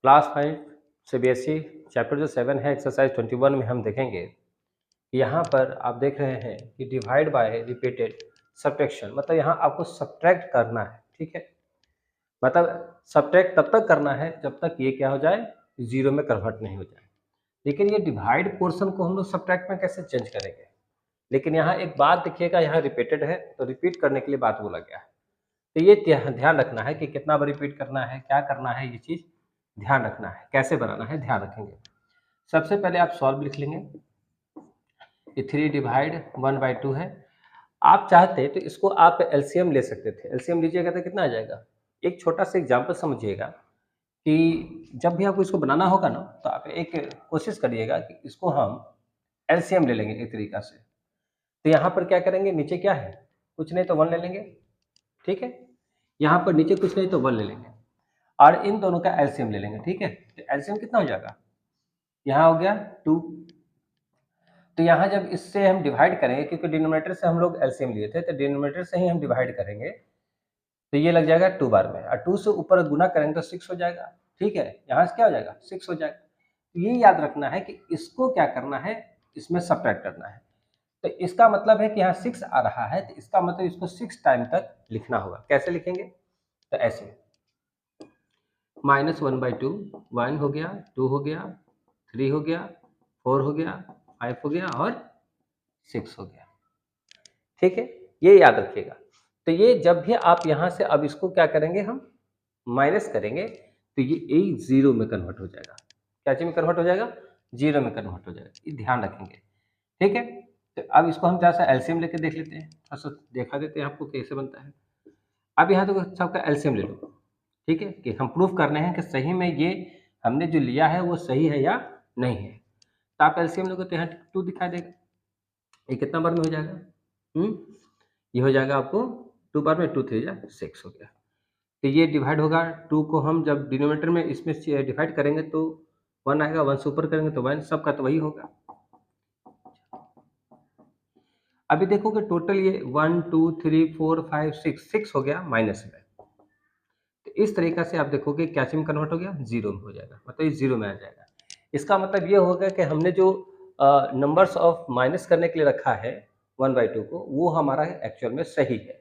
Class 5 CBSE chapter जो 7 है exercise 21 में हम देखेंगे कि यहाँ पर आप देख रहे हैं कि डिवाइड बाय रिपीटेड सब्ट्रैक्शन, मतलब यहाँ आपको सब्ट्रैक्ट करना है। ठीक है, मतलब सब्ट्रैक्ट तब तक करना है जब तक ये क्या हो जाए, जीरो में कन्वर्ट नहीं हो जाए। लेकिन ये डिवाइड पोर्शन को हम लोग सब्ट्रैक्ट में कैसे चेंज करेंगे? लेकिन यहाँ एक बात देखिएगा, यहाँ रिपीटेड है तो रिपीट करने के लिए बात बोला गया है। तो ये ध्यान रखना है कि कितना बार रिपीट करना है, क्या करना है, ये चीज़ ध्यान रखना है। कैसे बनाना है ध्यान रखेंगे। सबसे पहले आप सॉल्व लिख लेंगे। ये 3 डिवाइड 1/2 है। आप चाहते तो इसको आप एलसीएम ले सकते थे। एलसीएम लीजिएगा तो कितना आ जाएगा? एक छोटा सा एग्जांपल समझिएगा कि जब भी आपको इसको बनाना होगा ना, तो आप एक कोशिश करिएगा कि इसको हम एलसीएम ले लेंगे एक तरीका से। तो यहाँ पर क्या करेंगे, नीचे क्या है, कुछ नहीं तो 1 ले लेंगे। ठीक है, यहाँ पर नीचे कुछ नहीं तो 1 ले लेंगे और इन दोनों का एलसीएम ले लेंगे। ठीक है, तो एलसीएम कितना हो जाएगा, यहाँ हो गया 2। तो यहाँ जब इससे हम डिवाइड करेंगे, क्योंकि डिनोमिनेटर से हम लोग एलसीएम लिए थे, तो डिनोमिनेटर से ही हम डिवाइड करेंगे, तो ये लग जाएगा 2 बार में, और 2 से ऊपर गुना करेंगे तो 6 हो जाएगा। ठीक है, यहाँ से क्या हो जाएगा, 6 हो जाएगा। तो ये याद रखना है कि इसको क्या करना है, इसमें सब्ट्रैक्ट करना है। तो इसका मतलब है कि यहाँ 6 आ रहा है, तो इसका मतलब इसको 6 टाइम तक लिखना होगा। कैसे लिखेंगे, तो ऐसे -1/2, 1 हो गया, 2 हो गया, 3 हो गया, 4 हो गया, 5 हो गया और 6 हो गया। ठीक है, ये याद रखिएगा। तो ये जब भी आप यहाँ से अब इसको क्या करेंगे, हम माइनस करेंगे, तो ये एक जीरो में कन्वर्ट हो जाएगा। क्या चीज में कन्वर्ट हो जाएगा, जीरो में कन्वर्ट हो जाएगा। ये ध्यान रखेंगे। ठीक है, तो अब इसको हम थोड़ा सा एलसीएम लेके देख लेते हैं, थोड़ा सा देखा देते हैं आपको कैसे बनता है। अब यहाँ तो सबका एलसीएम ले लो। ठीक है, कि हम प्रूफ करने हैं कि सही में ये हमने जो लिया है वो सही है या नहीं है। तो आप एलसीएम लोगे तो यहाँ 2 दिखाई देगा। ये कितना बार में हो जाएगा, ये हो जाएगा आपको 2 बार में, 2 3 जा 6 हो गया। तो ये डिवाइड होगा, 2 को हम जब डिनोमिनेटर में इसमें से डिवाइड करेंगे तो 1 आएगा, 1 से ऊपर करेंगे तो 1, सबका तो वही होगा। अभी देखोगे टोटल ये 1 2 3 4 5 6 हो गया माइनस में। तो इस तरीका से आप देखोगे क्या में कन्वर्ट हो गया, जीरो में हो जाएगा, मतलब ये जीरो में आ जाएगा। इसका मतलब ये होगा कि हमने जो नंबर्स ऑफ माइनस करने के लिए रखा है 1/2 को, वो हमारा एक्चुअल में सही है।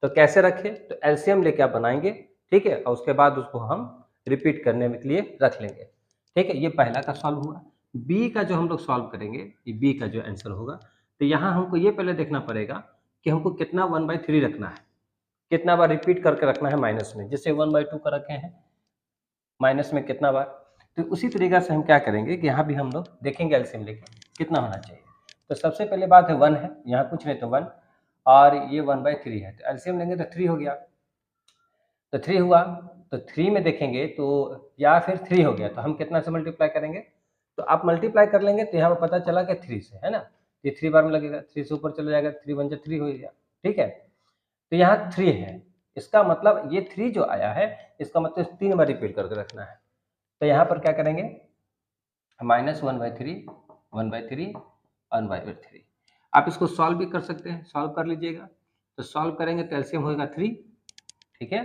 तो कैसे रखें, तो एलसीएम लेके आप बनाएंगे। ठीक है, और उसके बाद उसको हम रिपीट करने के लिए रख लेंगे। ठीक है, ये पहला का सॉल्व हुआ। बी का जो हम लोग सॉल्व करेंगे, ये बी का जो आंसर होगा, तो यहाँ हमको ये पहले देखना पड़ेगा कि हमको कितना 1/3 रखना है, कितना बार रिपीट करके रखना है माइनस में। जैसे 1/2 का रखे हैं, माइनस में कितना बार। तो उसी तरीका से हम क्या करेंगे कि यहाँ भी हम लोग देखेंगे एलसीएम लेके कितना होना चाहिए। तो सबसे पहले बात है 1 है, यहाँ कुछ नहीं तो 1, और ये 1/3 है, तो एलसीएम लेंगे तो 3 हो गया। तो 3 हुआ, तो 3 में देखेंगे तो, या फिर 3 हो गया तो हम कितना से मल्टीप्लाई करेंगे, तो आप मल्टीप्लाई कर लेंगे तो यहाँ पर पता चला कि 3 से है ना, ये 3 बार में लगेगा, 3 से ऊपर चला जाएगा, 3 1 3 हो गया। ठीक है, तो यहाँ 3 है, इसका मतलब ये 3 जो आया है, इसका मतलब 3 बार रिपीट करके रखना है। तो यहाँ पर क्या करेंगे, -1/3 1/3 1/3। आप इसको सॉल्व भी कर सकते हैं, सॉल्व कर लीजिएगा। तो सॉल्व करेंगे तो एलसीएम होगा 3। ठीक है,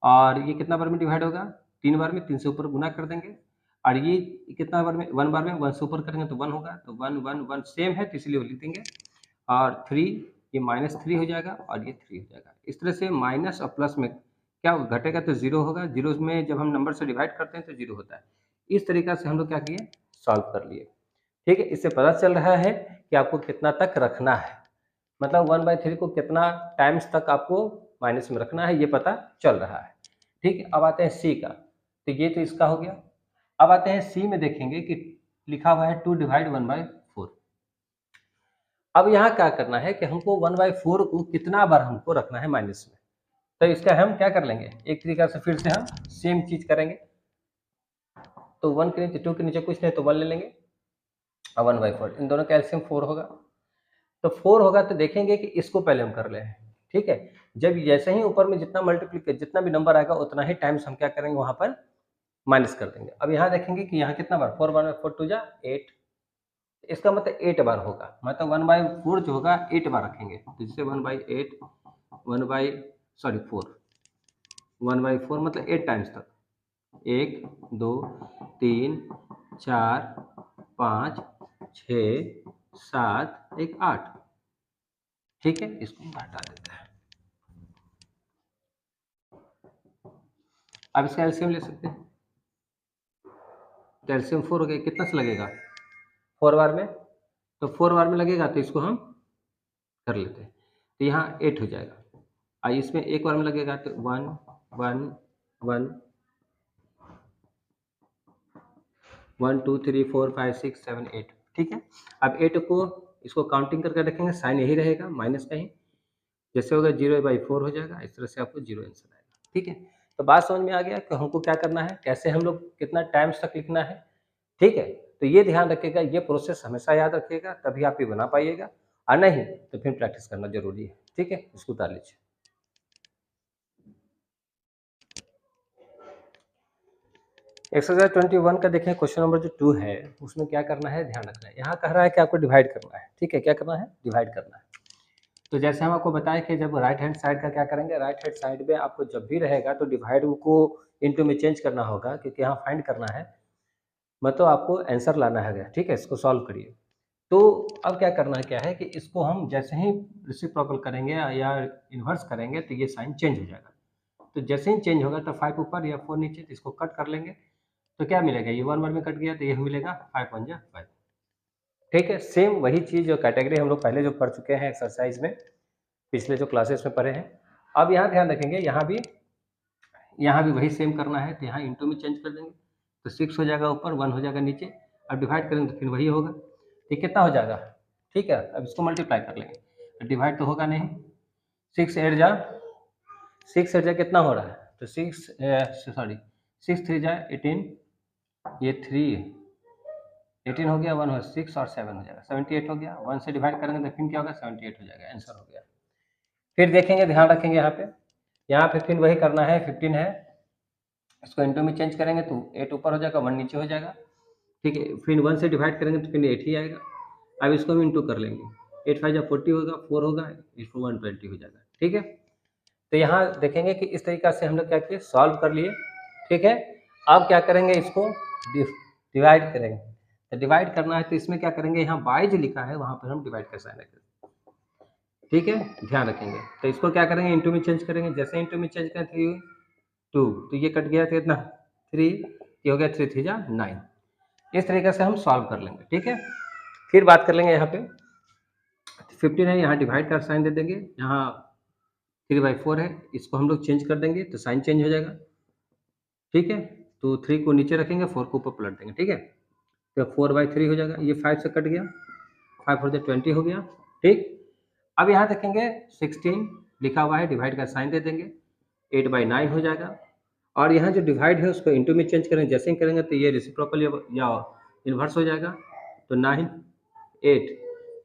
और ये कितना बार में डिवाइड होगा, 3 बार में, 3 से ऊपर गुना कर देंगे, और ये कितना बार में, 1 बार में, 1 से ऊपर करेंगे तो 1 होगा, तो 1 1 1 सेम है तो इसलिए वो लिख देंगे। और 3, ये -3 हो जाएगा और ये 3 हो जाएगा। इस तरह से माइनस और प्लस में क्या घटेगा, तो जीरो होगा। जीरो में जब हम नंबर से डिवाइड करते हैं तो जीरो होता है। इस तरीका से हम लोग क्या किए, सॉल्व कर लिए। ठीक है, इससे पता चल रहा है कि आपको कितना तक रखना है, मतलब 1/3 को कितना टाइम्स तक आपको माइनस में रखना है, ये पता चल रहा है। ठीक है, अब आते हैं सी का। तो ये तो इसका हो गया। अब आते हैं सी में, देखेंगे कि लिखा हुआ है 2 डिवाइड 1/4। अब यहाँ क्या करना है कि हमको 1/4 को कितना बार हमको रखना है माइनस में। तो इसका हम क्या कर लेंगे, एक तरीका से फिर से हम सेम चीज करेंगे। तो 1 के नीचे, 2 के नीचे कुछ नहीं तो 1 ले लेंगे, और 1/4, इन दोनों का एलसीएम 4 होगा। तो 4 होगा तो देखेंगे कि इसको पहले हम कर ले हैं। ठीक है, जब जैसे ही ऊपर में जितना मल्टीप्लिकेट, जितना भी नंबर आएगा उतना ही टाइम्स हम क्या करेंगे, वहां पर माइनस कर देंगे। अब यहाँ देखेंगे कि यहाँ कितना बार, 4 बार, 4 2 जा 8, इसका मतलब 8 बार होगा, मतलब 1/4 जो होगा 8 बार रखेंगे। तो जैसे 1/8 1 बाई सॉरी 4 1/4 मतलब 8 टाइम्स तक। 1 2 3 4 5 6 7 1 8। ठीक है, इसको हम हटा देते हैं। अब इसका एलसीएम ले सकते हैं। तो एलसीएम 4 हो गया, कितना से लगेगा 4 बार में, तो 4 बार में लगेगा तो इसको हम कर लेते हैं। तो यहाँ 8 हो जाएगा। इसमें एक बार में लगेगा तो 1 1 1 1 2 3 4 5 6 7 8। ठीक है, अब 8 को इसको काउंटिंग करके रखेंगे, साइन यही रहेगा, माइनस का ही, जैसे होगा 0/4 हो जाएगा। इस तरह से आपको 0 आंसर आएगा। ठीक है, तो बात समझ में आ गया कि हमको क्या करना है, कैसे हम लोग कितना टाइम्स तक लिखना है। ठीक है, तो ये ध्यान रखिएगा, ये प्रोसेस हमेशा याद रखिएगा, तभी आप ये बना पाइएगा, और नहीं तो फिर प्रैक्टिस करना जरूरी है। ठीक है, इसको उतार लीजिए। एक्सरसाइज 21 का देखें, क्वेश्चन नंबर जो 2 है उसमें क्या करना है, ध्यान रखना है। यहाँ कह रहा है कि आपको डिवाइड करना है। ठीक है, क्या करना है, डिवाइड करना है। तो जैसे हम आपको बताएं कि जब राइट हैंड साइड का क्या करेंगे, राइट हैंड साइड में आपको जब भी रहेगा तो डिवाइड को इनटू में चेंज करना होगा, क्योंकि यहाँ फाइंड करना है, मतलब आपको आंसर लाना है। ठीक है, इसको सॉल्व करिए। तो अब क्या करना है, क्या है कि इसको हम जैसे ही रेसिप्रोकल करेंगे या इन्वर्स करेंगे तो ये साइन चेंज हो जाएगा। तो जैसे ही चेंज होगा तो 5 ऊपर या 4 नीचे, तो इसको कट कर लेंगे तो क्या मिलेगा, ये 1 1 में कट गया तो ये मिलेगा 5 1 जा 5। ठीक है, सेम वही चीज़ जो कैटेगरी हम लोग पहले जो पढ़ चुके हैं एक्सरसाइज में, पिछले जो क्लासेस में पढ़े हैं। अब यहाँ ध्यान रखेंगे, यहाँ भी वही सेम करना है। तो यहाँ इंटू में चेंज कर देंगे तो 6 हो जाएगा ऊपर, 1 हो जाएगा नीचे। अब डिवाइड करेंगे तो फिर वही होगा। ये कितना हो जाएगा, ठीक है, अब इसको मल्टीप्लाई कर लेंगे। डिवाइड तो होगा नहीं, 6 8 जा कितना हो रहा है, तो 6 3 जा 18, ये 3 18 हो गया, 1 हो 6 और 7 हो जाएगा, 78 हो गया। 1 से डिवाइड करेंगे तो फिर क्या होगा, 78 हो जाएगा, आंसर हो गया। फिर देखेंगे, ध्यान रखेंगे, यहाँ पे फिर वही करना है। 15 है, इसको इंटू में चेंज करेंगे तो 8 ऊपर हो जाएगा, 1 नीचे हो जाएगा। ठीक है, फिर 1 से डिवाइड करेंगे तो फिर 8 ही आएगा। अब इसको हम इंटू कर लेंगे, 8 5 जा 40 होगा, 4 होगा, इसको 120 हो जाएगा। ठीक है, तो यहाँ देखेंगे कि इस तरीका से हम लोग क्या किए, सॉल्व कर लिए। ठीक है, अब क्या करेंगे, इसको डिवाइड करेंगे। तो डिवाइड करना है तो इसमें क्या करेंगे, यहाँ बाय जो लिखा है वहाँ पर हम डिवाइड का साइन रखेंगे। ठीक है, ध्यान रखेंगे। तो इसको क्या करेंगे, इंटू में चेंज करेंगे। जैसे इंटू में चेंज करें 3 2, तो ये कट गया, कितना 3, ये हो गया 3 3 जा 9। इस तरीके से हम सॉल्व कर लेंगे। ठीक है, फिर बात कर लेंगे, यहाँ पे 15 है, यहाँ डिवाइड का साइन दे देंगे। यहाँ 3/4 है, इसको हम लोग चेंज कर देंगे तो साइन चेंज हो जाएगा। ठीक है, तो 3 को नीचे रखेंगे, 4 को ऊपर पलट देंगे। ठीक है, तो 4/3 हो जाएगा, ये 5 से कट गया, 5 4 20 हो गया। ठीक, अब यहाँ देखेंगे 16 लिखा हुआ है, डिवाइड का साइन दे देंगे, 8/9 हो जाएगा। और यहाँ जो डिवाइड है उसको इंटू में चेंज करेंगे। जैसे ही करेंगे तो ये रेसिप्रोकल या इन्वर्स हो जाएगा। तो 9 8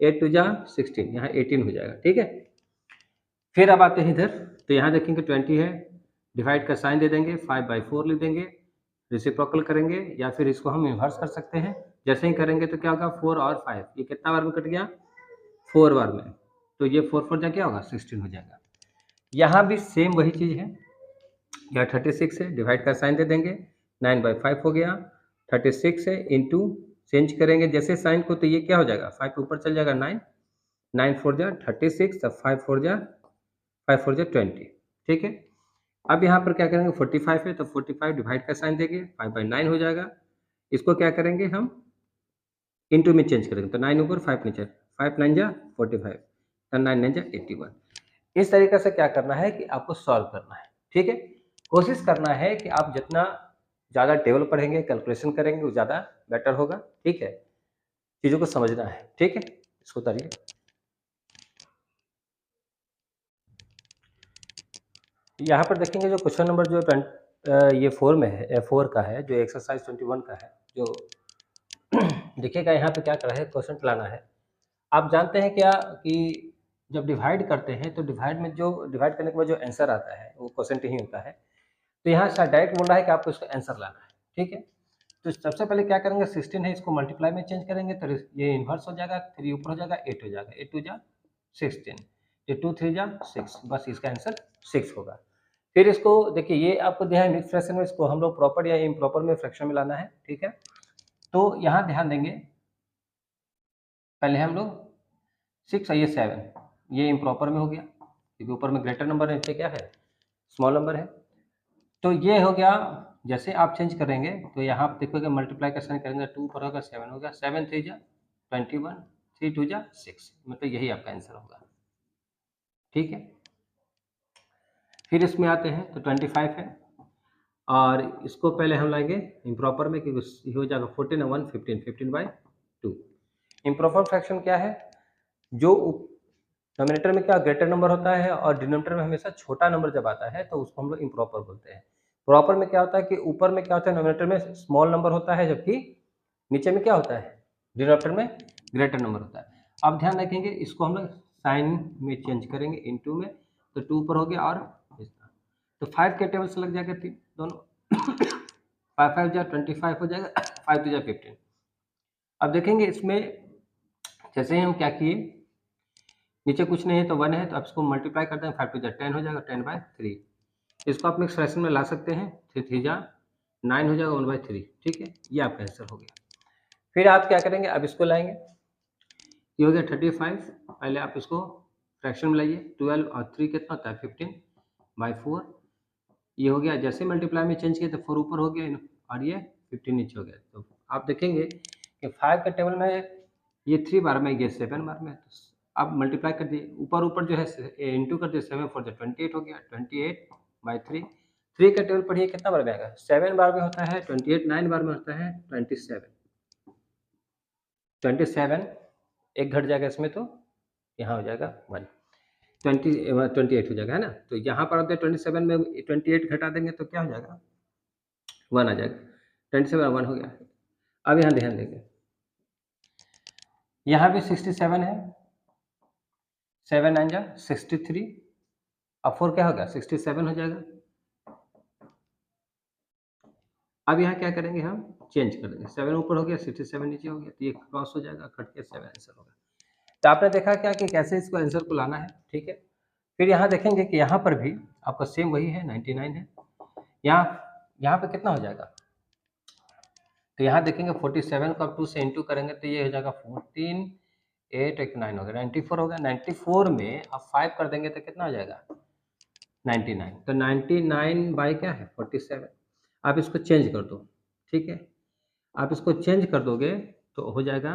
8 2 जा 16, यहाँ 18 हो जाएगा। ठीक है, फिर अब आते हैं इधर, तो यहाँ देखेंगे 20 है, डिवाइड का साइन दे देंगे, 5/4 लिख देंगे, रेसिप्रोकल करेंगे या फिर इसको हम इन्वर्स कर सकते हैं। जैसे ही करेंगे तो क्या होगा, 4 और 5, ये कितना बार में कट गया, 4 बार में, तो ये 4 4 जा क्या होगा, 16 हो जाएगा। यहाँ भी सेम वही चीज़ है, यहाँ 36 है, डिवाइड का साइन दे देंगे, 9/5 हो गया। 36 है, इंटू चेंज करेंगे जैसे साइन को, तो ये क्या हो जाएगा, 5 ऊपर चल जाएगा, 9 9 4 जा 36, तब 5 4 जा 20। ठीक है, अब यहाँ पर क्या करेंगे, 45 है तो 45 डिवाइड का साइन देंगे, 5/9 हो जाएगा। इसको क्या करेंगे हम, इंटू में चेंज करेंगे, तो 9 ऊपर 5 नीचे, 5 9 जा 45, तो 9 9 जा 81। इस तरीके से क्या करना है कि आपको सॉल्व करना है। ठीक है, कोशिश करना है कि आप जितना ज़्यादा टेबल पढ़ेंगे, कैलकुलेशन करेंगे, वो ज़्यादा बेटर होगा। ठीक है, चीज़ों को समझना है। ठीक है, इसको उतारिए। यहाँ पर देखेंगे जो क्वेश्चन नंबर जो ये 4 में है, 4 का है, जो एक्सरसाइज 21 का है, जो देखिएगा यहाँ पे क्या करा है, क्वेश्चन लाना है। आप जानते हैं क्या कि जब डिवाइड करते हैं तो डिवाइड में जो डिवाइड करने के बाद जो आंसर आता है वो क्वेश्चन ही होता है। तो यहाँ डायरेक्ट बोल रहा है कि आपको इसका आंसर लाना है। ठीक है, तो सबसे पहले क्या करेंगे, 16 है, इसको मल्टीप्लाई में चेंज करेंगे तो ये इन्वर्स हो जाएगा, 3 ऊपर हो जाएगा, 8 हो जाएगा, 8 2 जा 16, ये 2 3 जा 6, बस इसका आंसर 6 होगा। फिर इसको देखिए, ये आपको दिया है मिक्स फ्रैक्शन में, इसको हम लोग प्रॉपर या इम्प्रॉपर में फ्रैक्शन में लाना है, ठीक है। तो यहाँ ध्यान देंगे, पहले हम लोग 6 और ये 7, ये इम्प्रॉपर में हो गया क्योंकि ऊपर में ग्रेटर नंबर है, नीचे क्या है, स्मॉल नंबर है। तो ये हो गया। जैसे आप चेंज करेंगे तो यहाँ आप देखोगे मल्टीप्लिकेशन करेंगे, 2 ऊपर होगा 7 होगा, 7 3 जा 21, 3 2 जा 6, मतलब यही आपका आंसर होगा, ठीक है। फिर इसमें आते हैं तो 25 है, और इसको पहले हम लाएंगे इम्प्रॉपर में क्योंकि हो जाएगा 14 और 1 15, 15/2। इम्प्रॉपर फ्रैक्शन क्या है, जो नॉमिनेटर में क्या ग्रेटर नंबर होता है और डिनोमिनेटर में हमेशा छोटा नंबर जब आता है तो उसको हम लोग इम्प्रॉपर बोलते हैं। प्रॉपर में क्या होता है कि ऊपर में क्या होता है, नॉमिनेटर में स्मॉल नंबर होता है, जबकि नीचे में क्या होता है, डिनोमिनेटर में ग्रेटर नंबर होता है। अब ध्यान रखेंगे, इसको हम लोग साइन में चेंज करेंगे इनटू में, तो 2 ऊपर हो गया और तो 5 के टेबल से लग जाएगा 3 दोनों 5 5 जा 25 हो जाएगा, 5 2 जा 15। अब देखेंगे इसमें जैसे ही हम क्या किए, नीचे कुछ नहीं है तो 1 है, तो आप इसको मल्टीप्लाई करते हैं, 5 2 जा 10 हो जाएगा, 10/3। इसको आप मिक्स फ्रैक्शन में ला सकते हैं, 3 3 जा 9 हो जाएगा, 1/3, ठीक है। ये आपका आंसर हो गया। फिर आप क्या करेंगे, अब इसको लाएंगे, ये हो गया 35। पहले आप इसको फ्रैक्शन में लाइए, 12 और 3 कितना होता है, 15/4। ये हो गया, जैसे मल्टीप्लाई में चेंज किया तो 4 ऊपर हो गया और ये 15 नीचे हो गया। तो आप देखेंगे कि 5 के टेबल में ये 3 बार में, ये 7 बार में, आप मल्टीप्लाई कर दिए, ऊपर ऊपर जो है इंटू कर दिए, 7 4 28 हो गया, 28/3। 3 का टेबल पढ़िए कितना बार में आएगा, 7 बार में होता है, 28 9 बार में होता है, 27 एक घट जाएगा इसमें, तो यहाँ हो जाएगा 1, 28 हो जाएगा, है ना। तो यहाँ पर होते 27 में 28 घटा देंगे तो क्या हो जाएगा, 1 आ जाएगा, 27 1 हो गया। अब यहाँ ध्यान देंगे, यहाँ भी 67 है, 7 9 जा 63, अब 4 क्या होगा, 67 हो जाएगा। अब यहाँ क्या करेंगे, हम चेंज कर देंगे, 7 ऊपर हो गया, 67 नीचे हो गया, तो ये क्रॉस हो जाएगा, कट के 7 आंसर होगा। तो आपने देखा क्या कि कैसे इसको आंसर को लाना है, ठीक है। फिर यहाँ देखेंगे कि यहाँ पर भी आपका सेम वही है, 99 है। यहाँ पे कितना हो जाएगा, तो यहाँ देखेंगे 47 को आप 2 से इंटू करेंगे तो ये हो जाएगा 14 8 1 9 हो गया, 94 होगा। 94 में आप 5 कर देंगे तो कितना हो जाएगा, 99। तो 99 बाई क्या है, 47। आप इसको चेंज कर दो, ठीक है। आप इसको चेंज कर दोगे तो हो जाएगा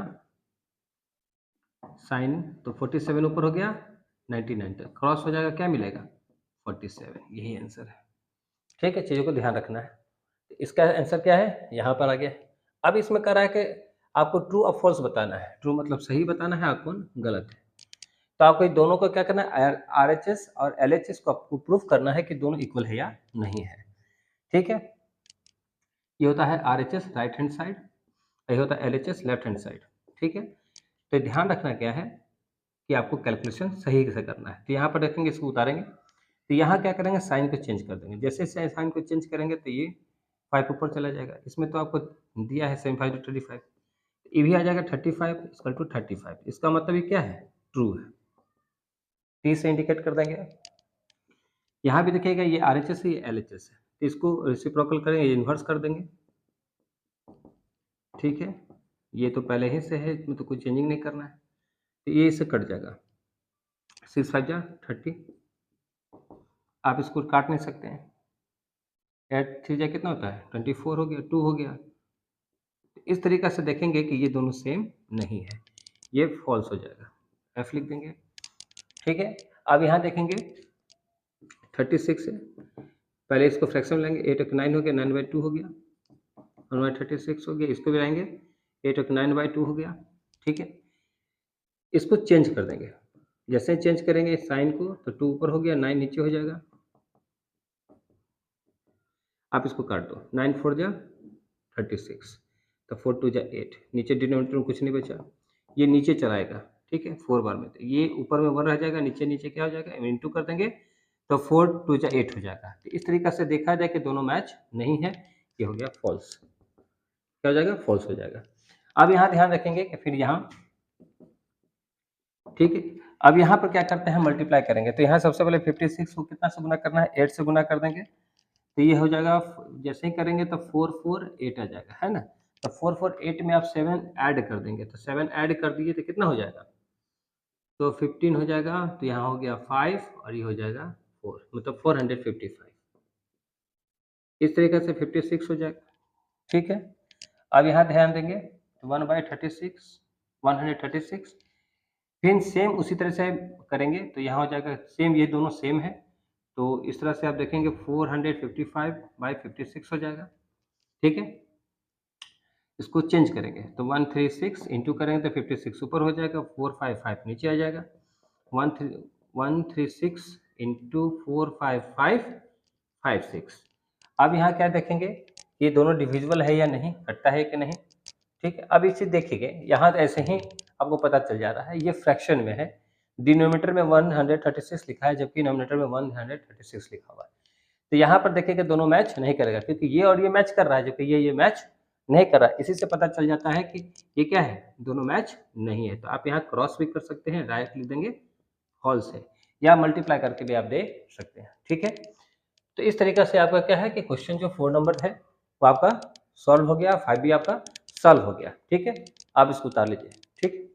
साइन, तो 47 ऊपर हो गया, 99 तक क्रॉस हो जाएगा, क्या मिलेगा, 47। यही आंसर है, ठीक है। चीज़ों को ध्यान रखना है। इसका आंसर क्या है, यहाँ पर आ गया। अब इसमें कह रहा है कि आपको ट्रू और फॉल्स बताना है। ट्रू मतलब सही बताना है, आपको गलत है। तो आपको इन दोनों को क्या करना है, RHS और LHS को आपको प्रूफ करना है कि दोनों इक्वल है या नहीं है, ठीक है। ये होता है RHS राइट हैंड साइड, ये होता है LHS लेफ्ट हैंड साइड, ठीक है। तो ध्यान रखना क्या है कि आपको कैलकुलेशन सही से करना है। तो यहाँ पर देखेंगे, इसको उतारेंगे तो यहाँ क्या करेंगे, साइन को चेंज कर देंगे। जैसे साइन को चेंज करेंगे तो ये 5 ऊपर चला जाएगा। इसमें तो आपको दिया है 7 5 to 35, ये भी आ जाएगा 35 इक्वल टू 35। इसका मतलब ये क्या है, ट्रू है। 30 से इंडिकेट कर देंगे। यहाँ भी देखिएगा ये RHS है, ये LHS है, तो इसको रेसिप्रोकल करेंगे, इन्वर्स कर देंगे, ठीक है। ये तो पहले ही से है, इसमें तो कोई चेंजिंग नहीं करना है, तो ये इससे कट जाएगा, 6 5 जा 30। आप इसको काट नहीं सकते हैं, 8 3 जा कितना होता है, 24 हो गया, 2 हो गया। इस तरीक़े से देखेंगे कि ये दोनों सेम नहीं है, ये फॉल्स हो जाएगा, F लिख देंगे, ठीक है। अब यहाँ देखेंगे 36 है, पहले इसको फ्रैक्शन में लेंगे, 8 9 हो गया, 9/2 हो गया, 1/36 हो गया। इसको भी लाएंगे, 8 9/2 हो गया, ठीक है। इसको चेंज कर देंगे, जैसे चेंज करेंगे साइन को तो 2 ऊपर हो गया, 9 नीचे हो जाएगा। आप इसको काट दो, 9 4 जा 36, तो 4 2 जा 8, नीचे डिनोमिनेटर में कुछ नहीं बचा, ये नीचे चलाएगा, ठीक है। 4 बार में तो ये ऊपर में 1 रह जाएगा, नीचे नीचे क्या हो जाएगा, इंटू कर देंगे तो 4 2 जा 8 हो जाएगा। तो इस तरीक़े से देखा जाए कि दोनों मैच नहीं है, ये हो गया फॉल्स, क्या हो जाएगा, फॉल्स हो जाएगा। अब यहाँ ध्यान रखेंगे कि फिर यहाँ, ठीक है, अब यहाँ पर क्या करते हैं, मल्टीप्लाई करेंगे। तो यहाँ सबसे पहले 56 को कितना से गुना करना है, 8 से गुना कर देंगे। तो ये हो जाएगा, जैसे ही करेंगे तो 448 आ जाएगा, है ना। तो 448 में आप 7 ऐड कर देंगे, तो 7 ऐड कर दिए तो कितना हो जाएगा, तो 15 हो जाएगा। तो यहाँ हो गया 5 और ये हो जाएगा 4, मतलब 455। इस तरीके से 56 हो जाएगा, ठीक है। अब यहाँ ध्यान देंगे, 1/36 136, फिर सेम उसी तरह से करेंगे तो यहाँ हो जाएगा सेम, ये दोनों सेम है। तो इस तरह से आप देखेंगे 455/56 हो जाएगा, ठीक है। इसको चेंज करेंगे तो 136 इंटू करेंगे तो 56 ऊपर हो जाएगा, 455 नीचे आ जाएगा। 136 इंटू 45556। अब यहाँ क्या देखेंगे, ये दोनों डिविजिबल है या नहीं, कटता है कि नहीं, ठीक है। अब इसे देखिए, यहाँ ऐसे ही आपको पता चल जा रहा है, ये फ्रैक्शन में है, डिनोमिनेटर में 136 लिखा है जबकि नोमिनेटर में 136 लिखा हुआ है। तो यहाँ पर देखिए कि दोनों मैच नहीं करेगा, क्योंकि ये और ये मैच कर रहा है जबकि ये मैच नहीं कर रहा है। इसी से पता चल जाता है कि ये क्या है, दोनों मैच नहीं है। तो आप यहाँ क्रॉस भी कर सकते हैं, डायरेक्ट लिख देंगे फॉल्स है, या मल्टीप्लाई करके भी आप दे सकते हैं, ठीक है। तो इस तरीके से आपका क्या है कि क्वेश्चन जो 4 नंबर है वो आपका सॉल्व हो गया, 5 भी आपका सॉल्व हो गया, ठीक है। आप इसको उतार लीजिए, ठीक।